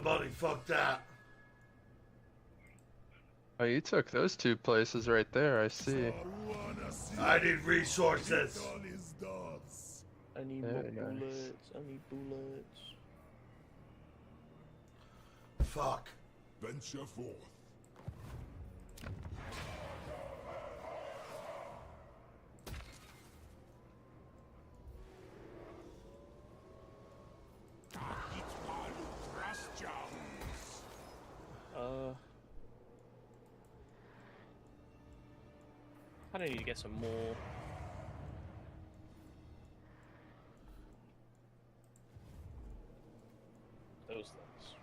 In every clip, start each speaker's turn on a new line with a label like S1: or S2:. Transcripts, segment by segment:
S1: money. Fuck that.
S2: Oh, you took those 2 places right there, I see.
S1: I need resources.
S3: I need more bullets. I need bullets.
S1: Fuck.
S4: Venture forth.
S3: I don't need to get some more. Those things.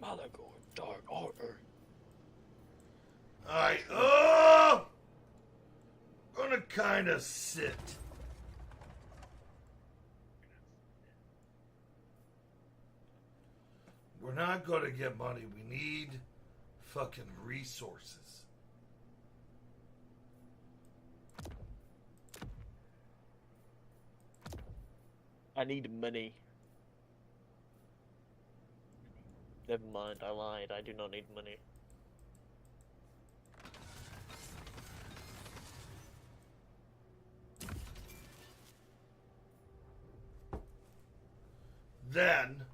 S3: Malago, dark order.
S1: Alright. Oh! Gonna kinda sit. We're not gonna get money. We need fucking resources.
S3: I need money. Never mind, I lied. I do not need money.
S1: Then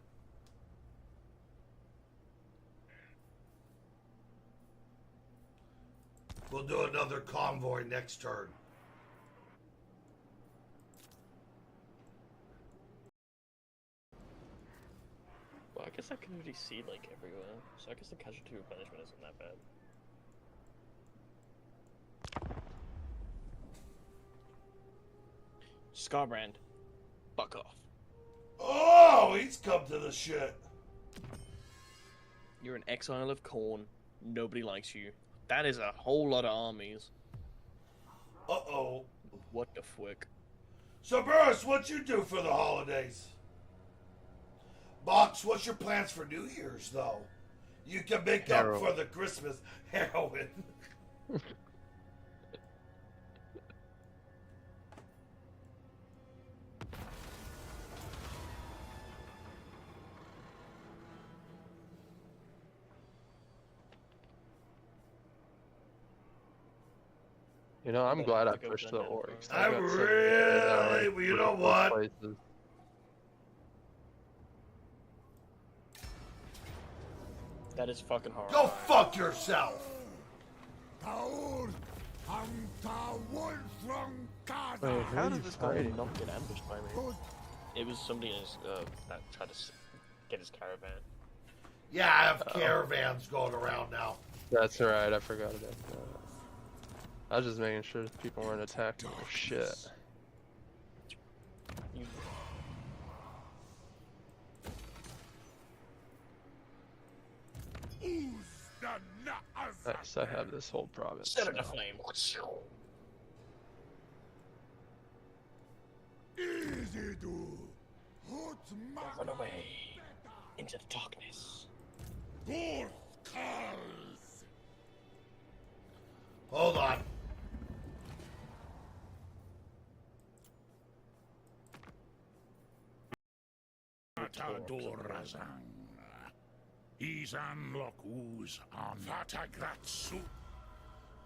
S1: we'll do another convoy next turn.
S3: Well, I guess I can already see like everywhere, so I guess the casualty replenishment isn't that bad. Scarbrand, fuck off.
S1: Oh, he's come to the shit.
S3: You're an exile of Khorne. Nobody likes you. That is a whole lot of armies.
S1: Uh-oh.
S3: What the frick?
S1: So, Burris, what you do for the holidays? Box, what's your plans for New Year's, though? You can make
S2: Heroin.
S1: up for the Christmas heroin.
S2: You know, I'm
S3: But
S2: glad
S3: I
S2: I
S3: have to go
S2: pushed
S3: for
S2: the
S3: that
S2: orcs.
S1: I
S2: got some
S1: really,
S2: really
S1: you know
S2: good
S1: what?
S2: places.
S3: That is fucking hard.
S1: Go fuck yourself.
S2: Wait,
S3: How did this guy
S2: fighting?
S3: not get ambushed by me? It was somebody in his, that tried to get his caravan.
S1: Yeah, I have caravans going around now.
S2: That's right, I forgot about that. I was just making sure people weren't attacking their shit.
S3: You...
S2: Nice, I have this whole province
S3: Set it
S2: now.
S3: aflame.
S4: Easy do.
S3: Run away into the darkness.
S1: Hold on.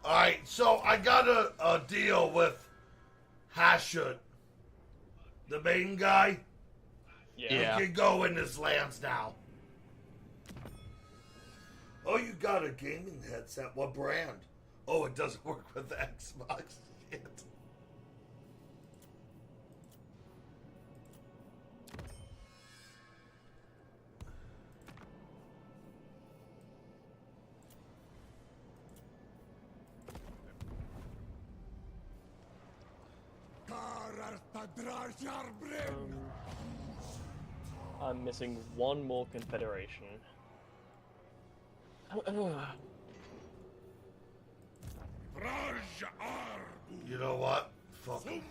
S1: Alright, so I got a deal with Hashut, the main guy.
S3: Yeah.
S1: He can go in his lands now. Oh, you got a gaming headset. What brand? Oh, it doesn't work with the Xbox. Shit.
S3: I'm missing one more confederation.
S1: You know what? Fuck 'em.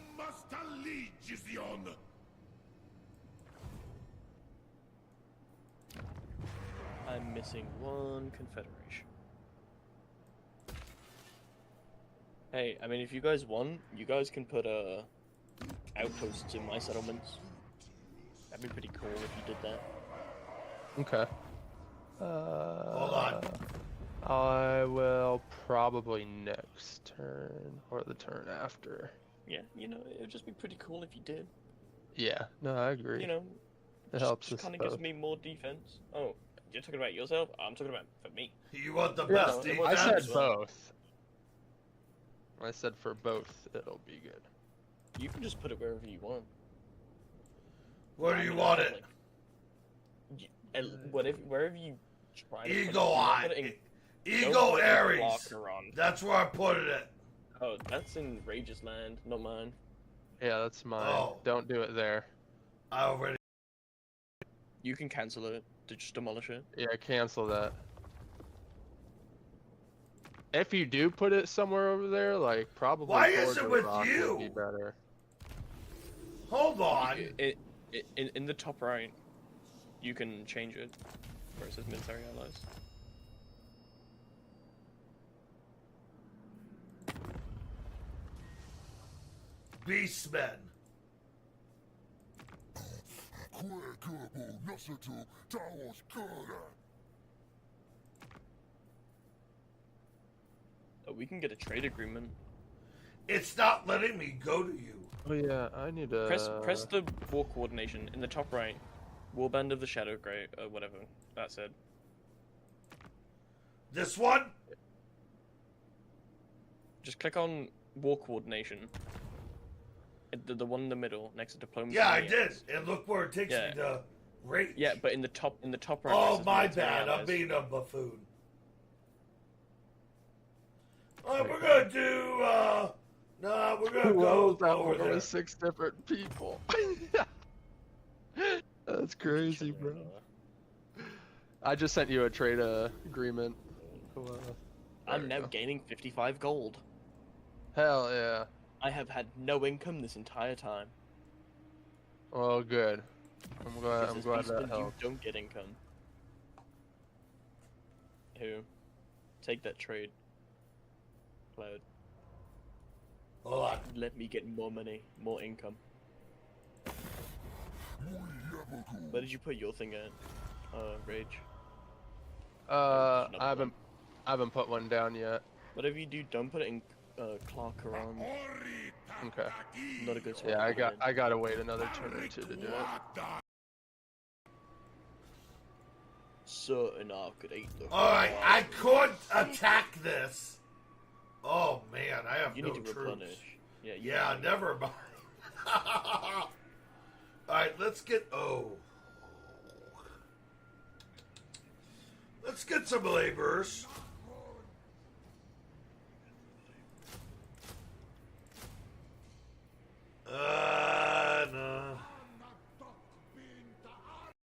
S3: I'm missing one confederation. Hey, I mean, if you guys want, you guys can put outposts in my settlements. That'd be pretty cool if you did that.
S2: Okay.
S1: Hold on.
S2: I will probably next turn or the turn after.
S3: Yeah, you know, it would just be pretty cool if you did.
S2: Yeah, no, I agree.
S3: You know,
S2: it helps
S3: just
S2: us
S3: kind of
S2: both.
S3: gives me more defense. Oh, you're talking about yourself? I'm talking about for me.
S1: You want the
S2: Yeah,
S1: best
S3: I
S1: defense?
S2: I said
S3: as well.
S2: both. I said for both, it'll be good.
S3: You can just put it wherever you want.
S1: Where do you want it?
S3: Whatever, wherever you try to put it.
S1: Eagle
S3: Do not
S1: Eye.
S3: put it in-
S1: Eagle
S3: don't put it in
S1: Aries.
S3: Clarkeron.
S1: That's where I put it.
S3: Oh, that's in Rage's land, not mine.
S2: Yeah, that's mine.
S1: Oh.
S2: Don't do it there.
S1: I already.
S3: You can cancel it to just demolish it.
S2: Yeah, cancel that. If you do put it somewhere over there, like probably
S1: Why is
S2: towards
S1: it
S2: the
S1: with
S2: rock
S1: you?
S2: would be better.
S1: Hold on.
S3: In the top right, you can change it where it says military allies.
S1: Beastmen.
S3: Oh, we can get a trade agreement.
S1: It's not letting me go to you.
S2: Oh yeah, I need to
S3: Press the war coordination in the top right. Warband of the Shadow Grey, or whatever that said.
S1: This one?
S3: Just click on war coordination. The one in the middle next to diplomacy.
S1: Yeah, I
S3: and
S1: did.
S3: allies.
S1: And look where it takes
S3: Yeah.
S1: me to rate.
S3: Yeah, but in the top right.
S1: Oh,
S3: it says
S1: my
S3: military
S1: bad. I'm
S3: allies.
S1: being a buffoon. Alright, we're gonna do, nah, we're gonna go
S2: that
S1: over
S2: war
S1: there.
S2: with 6 different people. That's crazy, bro. I just sent you a trade agreement.
S3: I'm
S2: There
S3: now
S2: you go.
S3: gaining 55 gold.
S2: Hell yeah.
S3: I have had no income this entire time.
S2: Well, good. I'm glad.
S3: Because
S2: I'm
S3: as
S2: glad that
S3: beastmen,
S2: helped.
S3: You don't get income. Who? Take that trade. Cloud.
S1: Hold on.
S3: Let me get more money, more income. Where did you put your thing at? Rage.
S2: I
S3: another
S2: haven't put one down yet.
S3: Whatever you do, don't put it in Clarkeron.
S2: Okay.
S3: Not a good spot.
S2: Yeah,
S3: to put it in.
S2: I gotta wait another turn or two to do it.
S3: Certain I could eat the.
S1: Alright, I could attack this. Oh, man, I have
S3: You
S1: no
S3: need to
S1: troops.
S3: replenish. Yeah. You
S1: Yeah,
S3: need to-
S1: never mind. Alright, let's get... Oh. Let's get some laborers.